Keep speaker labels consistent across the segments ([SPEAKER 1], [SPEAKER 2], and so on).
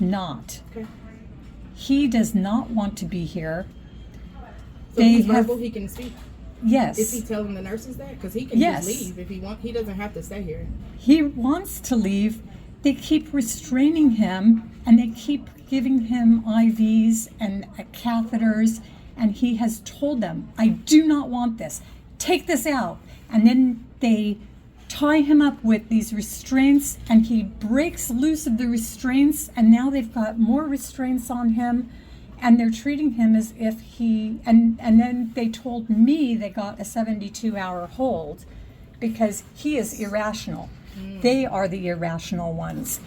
[SPEAKER 1] not.
[SPEAKER 2] Okay.
[SPEAKER 1] He does not want to be here.
[SPEAKER 2] So he's verbal, he can speak?
[SPEAKER 1] Yes.
[SPEAKER 2] Is he telling the nurses that? Because he can just leave if he wants. He doesn't have to stay here.
[SPEAKER 1] He wants to leave. They keep restraining him, and they keep giving him IVs and catheters, and he has told them, I do not want this. Take this out. And then they tie him up with these restraints, and he breaks loose of the restraints, and now they've got more restraints on him, and they're treating him as if he, and then they told me they got a 72-hour hold because he is irrational. They are the irrational ones.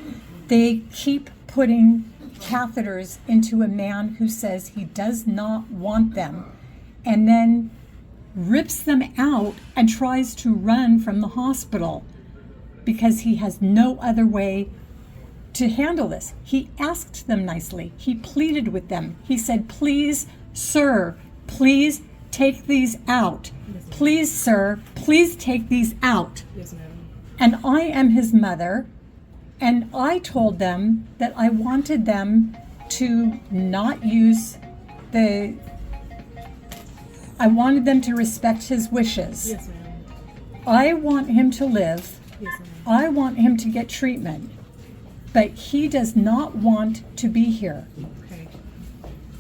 [SPEAKER 1] They keep putting catheters into a man who says he does not want them, and then rips them out and tries to run from the hospital because he has no other way to handle this. He asked them nicely. He pleaded with them. He said, please, sir, please take these out. Please, sir, please take these out.
[SPEAKER 2] Yes, ma'am.
[SPEAKER 1] And I am his mother, and I told them that I wanted them to not use I wanted them to respect his wishes.
[SPEAKER 2] Yes, ma'am.
[SPEAKER 1] I want him to live.
[SPEAKER 2] Yes, ma'am.
[SPEAKER 1] I want him to get treatment. But he does not want to be here.
[SPEAKER 2] Okay.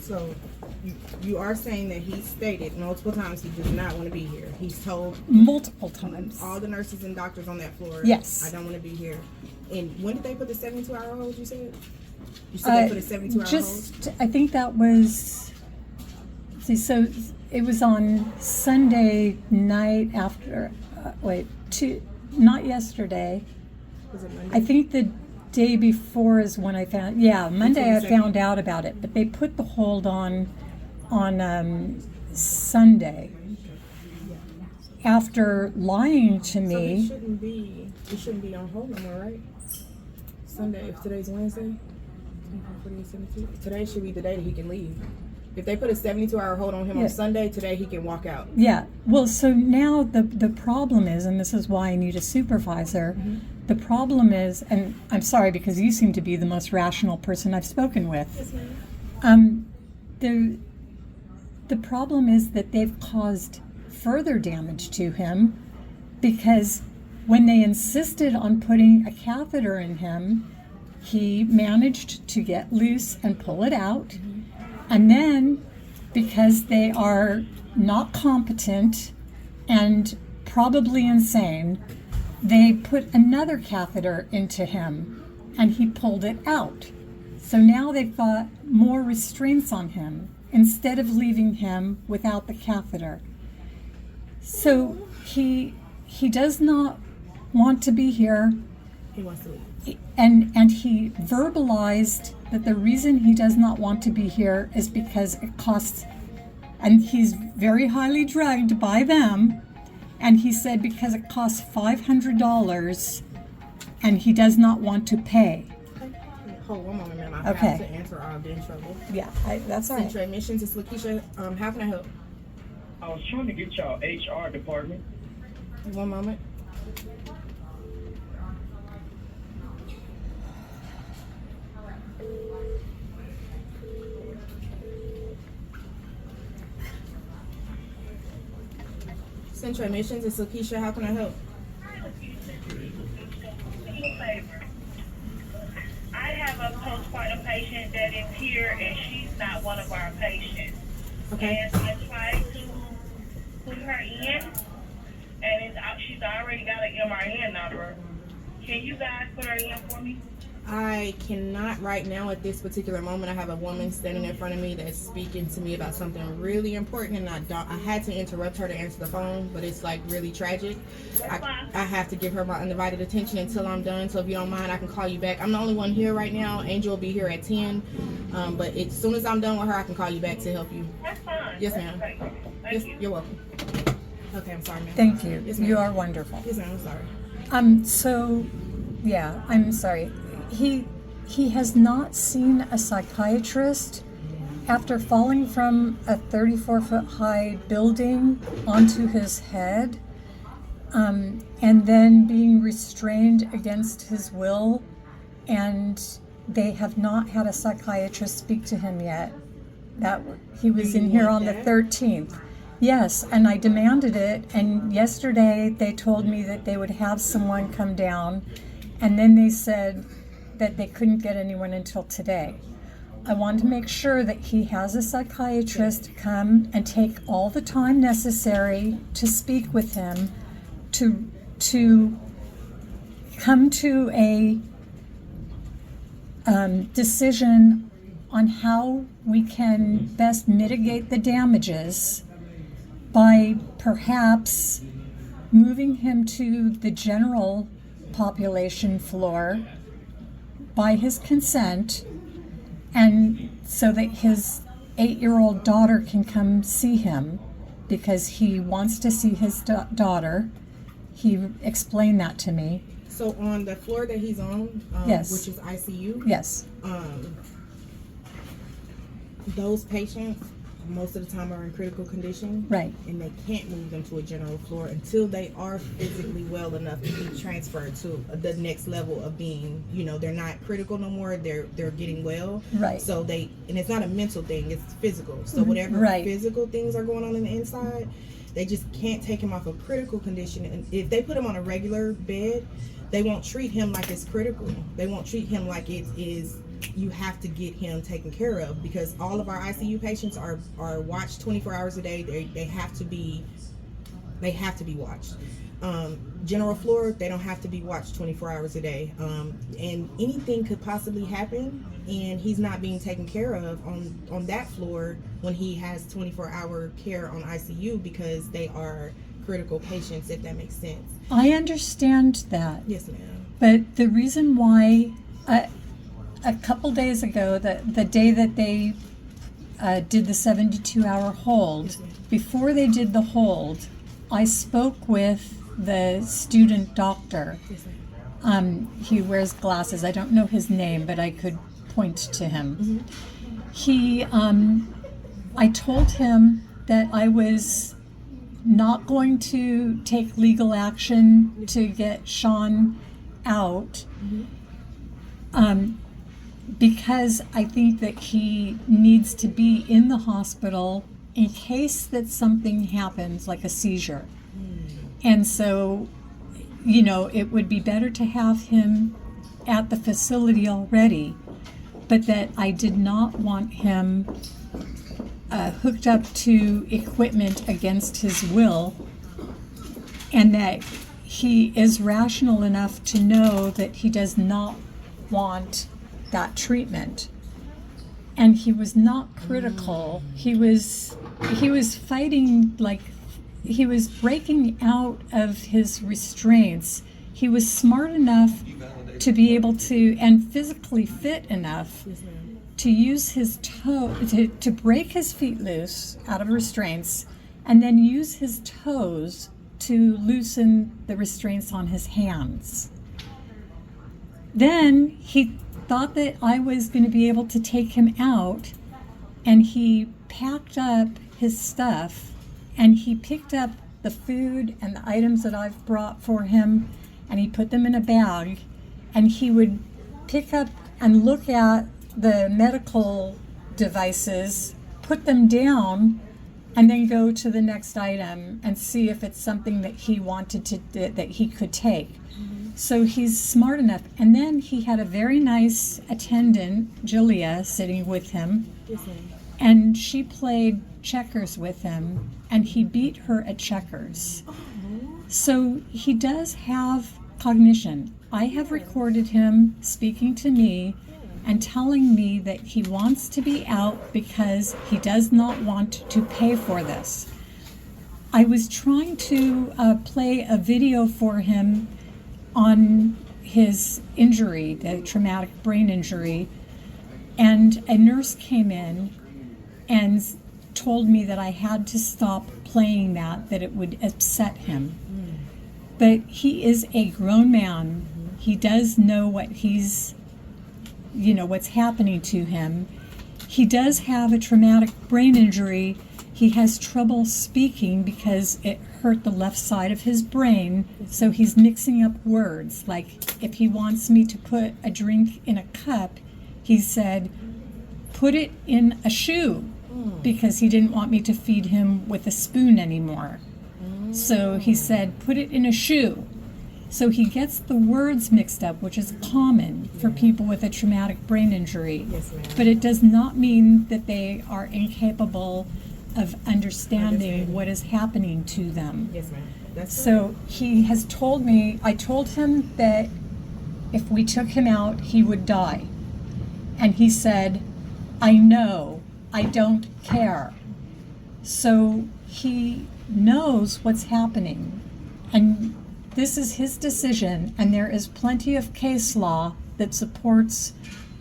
[SPEAKER 2] So you are saying that he stated multiple times he does not want to be here. He's told
[SPEAKER 1] Multiple times.
[SPEAKER 2] all the nurses and doctors on that floor,
[SPEAKER 1] Yes.
[SPEAKER 2] I don't want to be here. And when did they put the 72-hour hold, you said? You said they put a 72-hour hold?
[SPEAKER 1] I think that was, so it was on Sunday night after, not yesterday.
[SPEAKER 2] Was it Monday?
[SPEAKER 1] I think the day before is when I found, Monday I found out about it, but they put the hold on Sunday after lying to
[SPEAKER 2] So
[SPEAKER 1] me.
[SPEAKER 2] it shouldn't be on hold no more, right? Sunday, if today's Wednesday, today should be the day that he can leave. If they put a 72-hour hold on him on Sunday, today he can walk out.
[SPEAKER 1] Yeah, well, so now the problem is, and this is why I need a supervisor, the problem is, and I'm sorry because you seem to be the most rational person I've spoken with.
[SPEAKER 2] Yes, ma'am.
[SPEAKER 1] The problem is that they've caused further damage to him because when they insisted on putting a catheter in him, he managed to get loose and pull it out. And then, because they are not competent and probably insane, they put another catheter into him and he pulled it out. So now they've got more restraints on him instead of leaving him without the catheter. So he does not want to be here.
[SPEAKER 2] He wants to leave.
[SPEAKER 1] And he verbalized that the reason he does not want to be here is because it costs, and he's very highly drugged by them, and he said because it costs $500 and he does not want to pay.
[SPEAKER 2] Hold on one moment, ma'am. I have to answer or I'll be in trouble.
[SPEAKER 1] Yeah, that's all right.
[SPEAKER 2] Central Admissions, it's Lakeisha. How can I help?
[SPEAKER 3] I was trying to get y'all HR department.
[SPEAKER 2] One moment. Central Admissions, it's Lakeisha. How can I help?
[SPEAKER 4] I have a postpartum patient that is here, and she's not one of our patients.
[SPEAKER 2] Okay.
[SPEAKER 4] And I tried to put her in, and she's already got an MRN number. Can you guys put her in for me?
[SPEAKER 2] I cannot right now at this particular moment. I have a woman standing in front of me that's speaking to me about something really important, and I had to interrupt her to answer the phone, but it's like really tragic. I have to give her my undivided attention until I'm done. So if you don't mind, I can call you back. I'm the only one here right now. Angel will be here at 10, but as soon as I'm done with her, I can call you back to help you.
[SPEAKER 4] That's fine.
[SPEAKER 2] Yes, ma'am.
[SPEAKER 4] Thank you.
[SPEAKER 2] You're welcome. Okay, I'm sorry, ma'am.
[SPEAKER 1] Thank you.
[SPEAKER 2] Yes, ma'am.
[SPEAKER 1] You are wonderful.
[SPEAKER 2] Yes, ma'am. I'm sorry.
[SPEAKER 1] So, yeah, I'm sorry. He has not seen a psychiatrist after falling from a 34-foot high building onto his head, and then being restrained against his will, and they have not had a psychiatrist speak to him yet. That he was
[SPEAKER 2] Do you
[SPEAKER 1] in here
[SPEAKER 2] want
[SPEAKER 1] on the
[SPEAKER 2] that?
[SPEAKER 1] 13th. Yes, and I demanded it, and yesterday they told me that they would have someone come down, and then they said that they couldn't get anyone until today. I want to make sure that he has a psychiatrist come and take all the time necessary to speak with him, to come to a decision on how we can best mitigate the damages by perhaps moving him to the general population floor by his consent, and so that his 8-year-old daughter can come see him because he wants to see his daughter. He explained that to me.
[SPEAKER 2] So on the floor that he's on,
[SPEAKER 1] Yes.
[SPEAKER 2] which is ICU,
[SPEAKER 1] Yes.
[SPEAKER 2] those patients most of the time are in critical condition,
[SPEAKER 1] Right.
[SPEAKER 2] and they can't move them to a general floor until they are physically well enough to be transferred to the next level of being, they're not critical no more, they're getting well.
[SPEAKER 1] Right.
[SPEAKER 2] So and it's not a mental thing, it's physical. So whatever
[SPEAKER 1] Right.
[SPEAKER 2] physical things are going on in the inside, they just can't take him off a critical condition. And if they put him on a regular bed, they won't treat him like it's critical. They won't treat him like it is, you have to get him taken care of, because all of our ICU patients are watched 24 hours a day. They have to be watched. General floor, they don't have to be watched 24 hours a day. And anything could possibly happen, and he's not being taken care of on that floor when he has 24-hour care on ICU, because they are critical patients, if that makes sense.
[SPEAKER 1] I understand that.
[SPEAKER 2] Yes, ma'am.
[SPEAKER 1] But the reason why, a couple days ago, the day that they did the 72-hour hold, before they did the hold, I spoke with the student doctor.
[SPEAKER 2] Yes, ma'am.
[SPEAKER 1] He wears glasses. I don't know his name, but I could point to him. I told him that I was not going to take legal action to get Sean out, because I think that he needs to be in the hospital in case that something happens, like a seizure. And so, it would be better to have him at the facility already, but that I did not want him hooked up to equipment against his will, and that he is rational enough to know that he does not want that treatment. And he was not critical. He was fighting, like he was breaking out of his restraints. He was smart enough to be able to, and physically fit enough
[SPEAKER 2] Yes, ma'am.
[SPEAKER 1] to use his toe, to break his feet loose out of restraints, and then use his toes to loosen the restraints on his hands. Then he thought that I was going to be able to take him out, and he packed up his stuff, and he picked up the food and the items that I've brought for him, and he put them in a bag, and he would pick up and look at the medical devices, put them down, and then go to the next item and see if it's something that he wanted that he could take. So he's smart enough. And then he had a very nice attendant, Julia, sitting with him,
[SPEAKER 2] Yes, ma'am.
[SPEAKER 1] and she played checkers with him, and he beat her at checkers. So he does have cognition. I have recorded him speaking to me and telling me that he wants to be out because he does not want to pay for this. I was trying to play a video for him on his injury, the traumatic brain injury, and a nurse came in and told me that I had to stop playing that it would upset him. But he is a grown man. He does know what what's happening to him. He does have a traumatic brain injury. He has trouble speaking because it hurt the left side of his brain, so he's mixing up words. Like if he wants me to put a drink in a cup, he said, put it in a shoe, because he didn't want me to feed him with a spoon anymore. So he said, put it in a shoe. So he gets the words mixed up, which is common for people with a traumatic brain injury.
[SPEAKER 2] Yes, ma'am.
[SPEAKER 1] But it does not mean that they are incapable of understanding what is happening to them.
[SPEAKER 2] Yes, ma'am. That's
[SPEAKER 1] So he has told me, I told him that if we took him out, he would die. And he said, I know, I don't care. So he knows what's happening. And this is his decision, and there is plenty of case law that supports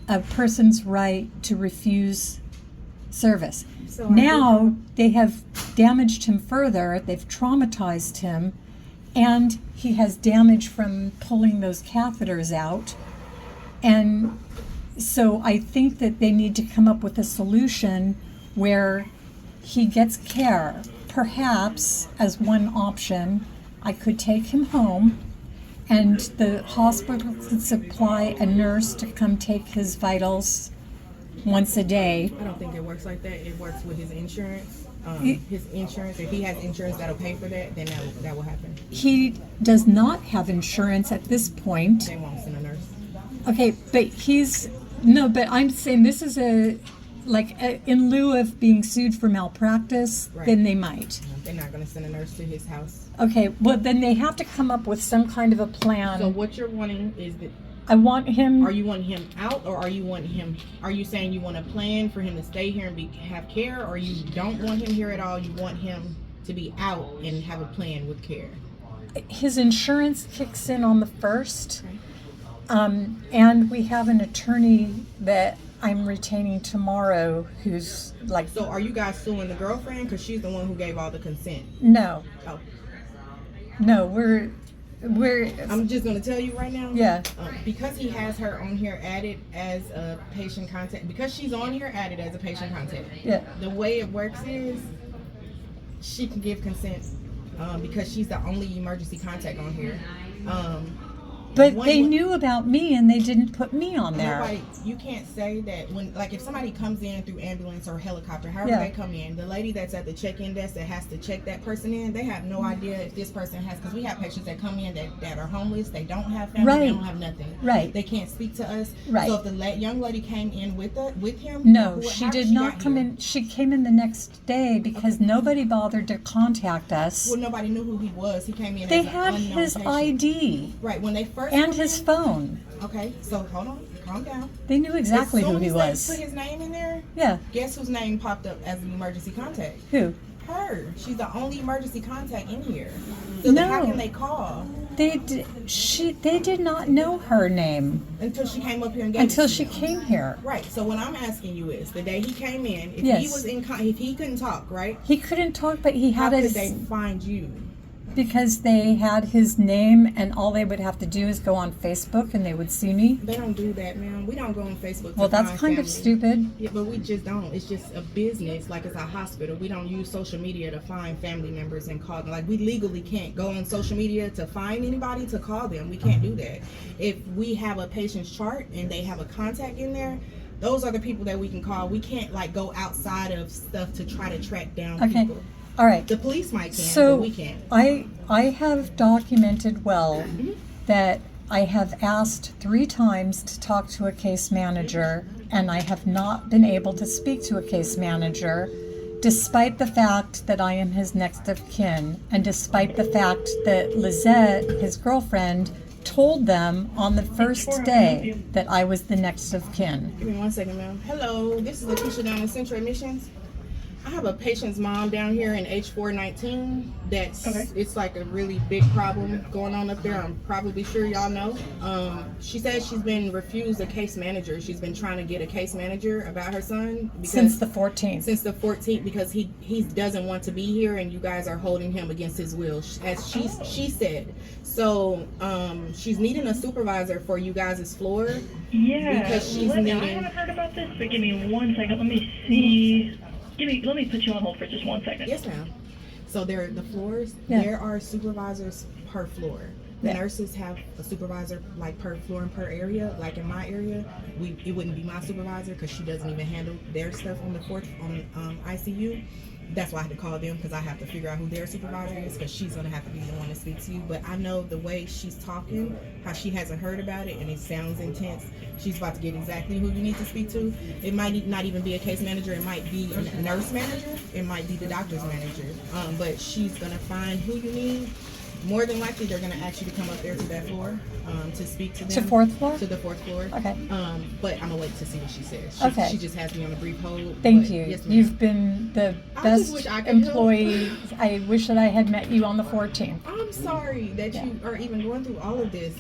[SPEAKER 1] a person's right to refuse service.
[SPEAKER 2] So
[SPEAKER 1] Now they have damaged him further, they've traumatized him, and he has damage from pulling those catheters out. And so I think that they need to come up with a solution where he gets care. Perhaps, as one option, I could take him home and the hospital could supply a nurse to come take his vitals once a day.
[SPEAKER 2] I don't think it works like that. It works with his insurance. His insurance, if he has insurance that'll pay for that, then that will happen.
[SPEAKER 1] He does not have insurance at this point.
[SPEAKER 2] They won't send a nurse.
[SPEAKER 1] Okay, but I'm saying this is in lieu of being sued for malpractice,
[SPEAKER 2] Right.
[SPEAKER 1] then they might.
[SPEAKER 2] They're not going to send a nurse to his house.
[SPEAKER 1] Okay, well then they have to come up with some kind of a plan.
[SPEAKER 2] So what you're wanting is that,
[SPEAKER 1] I want him.
[SPEAKER 2] are you wanting him out, or are you saying you want a plan for him to stay here and have care, or you don't want him here at all, you want him to be out and have a plan with care?
[SPEAKER 1] His insurance kicks in on the 1st.
[SPEAKER 2] Okay.
[SPEAKER 1] And we have an attorney that I'm retaining tomorrow who's like,
[SPEAKER 2] So are you guys suing the girlfriend, because she's the one who gave all the consent?
[SPEAKER 1] no,
[SPEAKER 2] Oh,
[SPEAKER 1] we're,
[SPEAKER 2] I'm just going to tell you right now.
[SPEAKER 1] yeah,
[SPEAKER 2] Because he has her on here added as a patient contact, because she's on here added as a patient contact,
[SPEAKER 1] yeah.
[SPEAKER 2] the way it works is she can give consent because she's the only emergency contact on here.
[SPEAKER 1] But
[SPEAKER 2] One
[SPEAKER 1] they
[SPEAKER 2] would-
[SPEAKER 1] knew about me and they didn't put me on there.
[SPEAKER 2] Nobody, you can't say that when, like, if somebody comes in through ambulance or helicopter, however
[SPEAKER 1] Yeah.
[SPEAKER 2] they come in, the lady that's at the check-in desk that has to check that person in, they have no idea if this person has, because we have patients that come in that are homeless, they don't have family,
[SPEAKER 1] Right.
[SPEAKER 2] they don't have nothing.
[SPEAKER 1] Right.
[SPEAKER 2] They can't speak to us.
[SPEAKER 1] Right.
[SPEAKER 2] So if the young lady came in with him,
[SPEAKER 1] No,
[SPEAKER 2] however
[SPEAKER 1] she did not
[SPEAKER 2] got
[SPEAKER 1] come
[SPEAKER 2] here.
[SPEAKER 1] in. She came in the next day because nobody bothered to contact us.
[SPEAKER 2] Well, nobody knew who he was. He came in
[SPEAKER 1] They
[SPEAKER 2] as an
[SPEAKER 1] had
[SPEAKER 2] unknown
[SPEAKER 1] his
[SPEAKER 2] patient.
[SPEAKER 1] ID
[SPEAKER 2] Right, when they first
[SPEAKER 1] and
[SPEAKER 2] come
[SPEAKER 1] his
[SPEAKER 2] in-
[SPEAKER 1] phone.
[SPEAKER 2] Okay, so hold on, calm down.
[SPEAKER 1] They knew exactly
[SPEAKER 2] As
[SPEAKER 1] who
[SPEAKER 2] soon
[SPEAKER 1] he
[SPEAKER 2] as
[SPEAKER 1] was.
[SPEAKER 2] They put his name in there.
[SPEAKER 1] Yeah,
[SPEAKER 2] Guess whose name popped up as an emergency contact?
[SPEAKER 1] who?
[SPEAKER 2] Her. She's the only emergency contact in here. So then how
[SPEAKER 1] No.
[SPEAKER 2] can they call
[SPEAKER 1] They did not know her name
[SPEAKER 2] until she came up here and gave
[SPEAKER 1] until
[SPEAKER 2] it to
[SPEAKER 1] she
[SPEAKER 2] them?
[SPEAKER 1] came here.
[SPEAKER 2] Right. So what I'm asking you is, the day he came in, if he
[SPEAKER 1] Yes.
[SPEAKER 2] was if he couldn't talk, right?
[SPEAKER 1] He couldn't talk, but he
[SPEAKER 2] How
[SPEAKER 1] had
[SPEAKER 2] could
[SPEAKER 1] his
[SPEAKER 2] they find you?
[SPEAKER 1] because they had his name, and all they would have to do is go on Facebook, and they would see me.
[SPEAKER 2] They don't do that, man. We don't go on Facebook.
[SPEAKER 1] Well,
[SPEAKER 2] to
[SPEAKER 1] that's
[SPEAKER 2] find
[SPEAKER 1] kind of
[SPEAKER 2] family.
[SPEAKER 1] stupid.
[SPEAKER 2] Yeah, but we just don't. It's just a business, like it's a hospital. We don't use social media to find family members and call them. Like, we legally can't go on social media to find anybody to call them. We can't do that. If we have a patient's chart and they have a contact in there, those are the people that we can call. We can't, like, go outside of stuff to try to track down
[SPEAKER 1] Okay,
[SPEAKER 2] people.
[SPEAKER 1] all right.
[SPEAKER 2] The police might can,
[SPEAKER 1] So
[SPEAKER 2] but we can't.
[SPEAKER 1] I have documented well that I have asked 3 times to talk to a case manager, and I have not been able to speak to a case manager, despite the fact that I am his next of kin, and despite the fact that Lizette, his girlfriend, told them on the first day that I was the next of kin.
[SPEAKER 2] Give me 1 second, ma'am. Hello, this is Lakeisha down in Central Admissions. I have a patient's mom down here in H419 that's, it's like a really big problem going on up there. I'm probably sure y'all know. She says she's been refused a case manager. She's been trying to get a case manager about her son. Because,
[SPEAKER 1] Since the 14th.
[SPEAKER 2] Since the 14th, because he doesn't want to be here and you guys are holding him against his will, as she said. So she's needing a supervisor for you guys' floor.
[SPEAKER 4] Yeah.
[SPEAKER 2] Because she's
[SPEAKER 4] I
[SPEAKER 2] needing...
[SPEAKER 4] haven't heard about this, but give me 1 second. Let me see. Let me put you on hold for just 1 second.
[SPEAKER 2] Yes, ma'am. So the floors,
[SPEAKER 1] Yeah.
[SPEAKER 2] there are supervisors per floor. The
[SPEAKER 1] Yeah.
[SPEAKER 2] nurses have a supervisor like per floor and per area. Like in my area, it wouldn't be my supervisor because she doesn't even handle their stuff on the fourth on ICU. That's why I had to call them because I have to figure out who their supervisor is because she's gonna have to be the one to speak to you. But I know the way she's talking, how she hasn't heard about it, and it sounds intense. She's about to get exactly who you need to speak to. It might not even be a case manager. It might be a nurse manager. It might be the doctor's manager. But she's gonna find who you need. More than likely, they're going to ask you to come up there to that floor to speak to them.
[SPEAKER 1] To fourth floor?
[SPEAKER 2] To the fourth floor.
[SPEAKER 1] Okay.
[SPEAKER 2] But I'm going to wait to see what she says.
[SPEAKER 1] Okay.
[SPEAKER 2] She just has me on a brief hold.
[SPEAKER 1] Thank you.
[SPEAKER 2] Yes, ma'am.
[SPEAKER 1] You've been the
[SPEAKER 2] I just
[SPEAKER 1] best
[SPEAKER 2] wish I could help.
[SPEAKER 1] employee. I wish that I had met you on the 14th.
[SPEAKER 2] I'm sorry that
[SPEAKER 1] Yeah.
[SPEAKER 2] you are even going through all of this.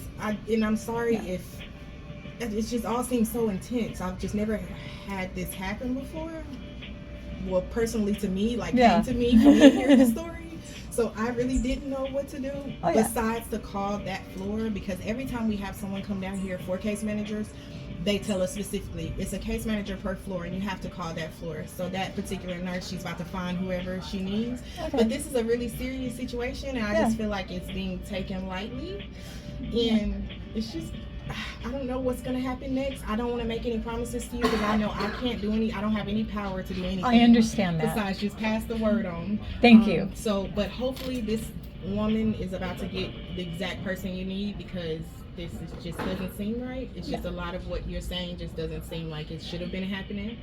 [SPEAKER 2] And I'm sorry if it just all seems so intense. I've just never had this happen before. Well, personally to me,
[SPEAKER 1] Yeah.
[SPEAKER 2] came to me for me to hear the story. So I really didn't know what to do besides to call that floor, because every time we have someone come down here for case managers, they tell us specifically it's a case manager per floor and you have to call that floor. So that particular nurse, she's about to find whoever she needs.
[SPEAKER 1] Okay.
[SPEAKER 2] But this is a really serious situation and I just feel like it's being taken lightly. And it's just, I don't know what's going to happen next. I don't want to make any promises to you because I know I can't do I don't have any power to do anything.
[SPEAKER 1] I understand that.
[SPEAKER 2] Besides just pass the word on.
[SPEAKER 1] Thank you.
[SPEAKER 2] So, but hopefully this woman is about to get the exact person you need because this just doesn't seem right. It's just a lot of what you're saying just doesn't seem like it should have been happening.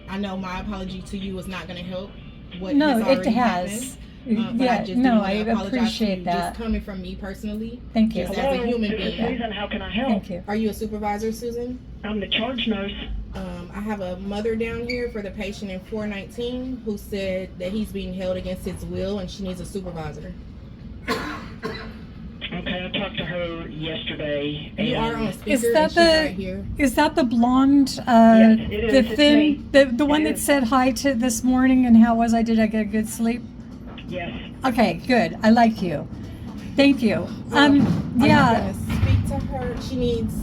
[SPEAKER 2] I know my apology to you is not going to help what
[SPEAKER 1] No,
[SPEAKER 2] has already
[SPEAKER 1] it has.
[SPEAKER 2] happened. But I just do
[SPEAKER 1] no,
[SPEAKER 2] want
[SPEAKER 1] I
[SPEAKER 2] to apologize to
[SPEAKER 1] appreciate
[SPEAKER 2] you,
[SPEAKER 1] that.
[SPEAKER 2] just coming from me personally.
[SPEAKER 1] Thank you.
[SPEAKER 2] Just as a human
[SPEAKER 4] This is
[SPEAKER 2] being.
[SPEAKER 4] Susan. How can I help?
[SPEAKER 1] Thank you.
[SPEAKER 2] Are you a supervisor, Susan?
[SPEAKER 4] I'm the charge nurse.
[SPEAKER 2] I have a mother down here for the patient in 419 who said that he's being held against his will and she needs a supervisor.
[SPEAKER 4] Okay, I talked to her yesterday.
[SPEAKER 2] You
[SPEAKER 4] and
[SPEAKER 2] are on speaker
[SPEAKER 1] Is that
[SPEAKER 2] and she's right
[SPEAKER 1] the
[SPEAKER 2] here.
[SPEAKER 1] is that the blonde
[SPEAKER 4] Yes, it is.
[SPEAKER 1] the
[SPEAKER 4] It's
[SPEAKER 1] thin
[SPEAKER 4] me.
[SPEAKER 1] the one
[SPEAKER 4] It
[SPEAKER 1] that
[SPEAKER 4] is.
[SPEAKER 1] said hi to this morning and how was I? Did I get a good sleep?
[SPEAKER 4] Yes.
[SPEAKER 1] Okay, good. I like you. Thank you.
[SPEAKER 2] Are you
[SPEAKER 1] Yeah,
[SPEAKER 2] gonna speak to her? She needs.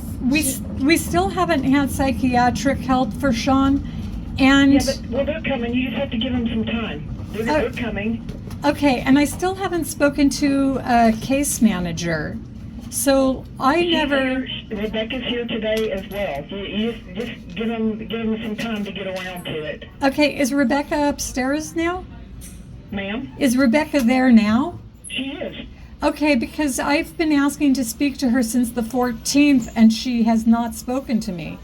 [SPEAKER 1] we still haven't had psychiatric help for Sean, and
[SPEAKER 4] Yeah, but they're coming. You just have to give them some time. They're coming.
[SPEAKER 1] okay, and I still haven't spoken to a case manager. So I never.
[SPEAKER 4] Rebecca's here today as well. So you just give them some time to get around to it,
[SPEAKER 1] Okay, is Rebecca upstairs now?
[SPEAKER 4] ma'am.
[SPEAKER 1] Is Rebecca there now?
[SPEAKER 4] She is.
[SPEAKER 1] Okay, because I've been asking to speak to her since the 14th and she has not spoken to me.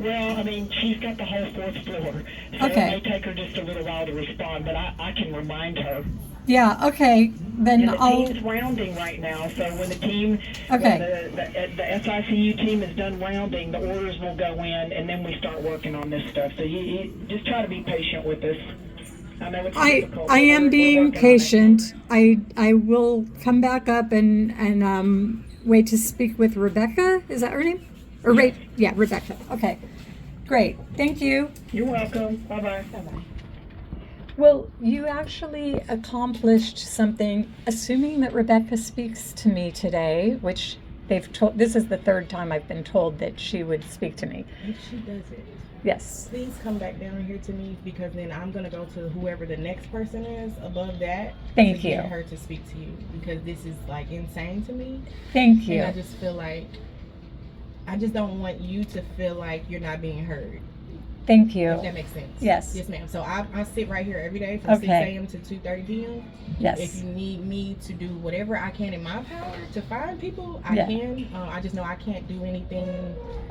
[SPEAKER 4] Well, I mean, she's got the whole fourth floor, so
[SPEAKER 1] Okay.
[SPEAKER 4] it may take her just a little while to respond, but I can remind her.
[SPEAKER 1] Yeah, okay, then
[SPEAKER 4] And the
[SPEAKER 1] I'll.
[SPEAKER 4] team's rounding right now, so when the team,
[SPEAKER 1] Okay.
[SPEAKER 4] when the SICU team is done rounding, the orders will go in, and then we start working on this stuff. So you just try to be patient with us. I know it's difficult.
[SPEAKER 1] I
[SPEAKER 4] but
[SPEAKER 1] am
[SPEAKER 4] we're
[SPEAKER 1] being
[SPEAKER 4] working on it.
[SPEAKER 1] patient. I will come back up and wait to speak with Rebecca. Is that her name? Or yeah, Rebecca. Okay, great. Thank you.
[SPEAKER 4] You're welcome. Bye bye.
[SPEAKER 1] Well, you actually accomplished something, assuming that Rebecca speaks to me today, which they've told. This is the third time I've been told that she would speak to me.
[SPEAKER 2] If she does it,
[SPEAKER 1] Yes.
[SPEAKER 2] please come back down here to me because then I'm gonna go to whoever the next person is above that.
[SPEAKER 1] Thank
[SPEAKER 2] to
[SPEAKER 1] you.
[SPEAKER 2] Get her to speak to you because this is like insane to me.
[SPEAKER 1] Thank you.
[SPEAKER 2] And I just feel like I just don't want you to feel like you're not being heard.
[SPEAKER 1] Thank you.
[SPEAKER 2] If that makes sense.
[SPEAKER 1] Yes.
[SPEAKER 2] Yes, ma'am. So I sit right here every day from 6
[SPEAKER 1] Okay.
[SPEAKER 2] a.m. to 2:30 p.m.
[SPEAKER 1] Yes.
[SPEAKER 2] If you need me to do whatever I can in my power to find people, I
[SPEAKER 1] Yeah.
[SPEAKER 2] can. I just know I can't do anything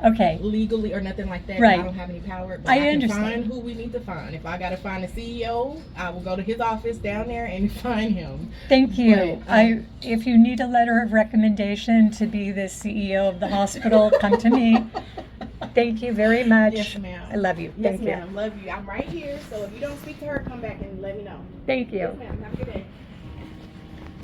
[SPEAKER 1] Okay.
[SPEAKER 2] legally or nothing like that.
[SPEAKER 1] Right.
[SPEAKER 2] I don't have any power. But
[SPEAKER 1] I
[SPEAKER 2] can
[SPEAKER 1] understand.
[SPEAKER 2] find who we need to find. If I got to find a CEO, I will go to his office down there and find him.
[SPEAKER 1] Thank you.
[SPEAKER 2] But,
[SPEAKER 1] If you need a letter of recommendation to be the CEO of the hospital, come to me. Thank you very much.
[SPEAKER 2] Yes, ma'am.
[SPEAKER 1] I love you.
[SPEAKER 2] Yes,
[SPEAKER 1] Thank you.
[SPEAKER 2] ma'am. Love you. I'm right here. So if you don't speak to her, come back and let me know.
[SPEAKER 1] Thank you.
[SPEAKER 2] Yes, ma'am. Have a good day.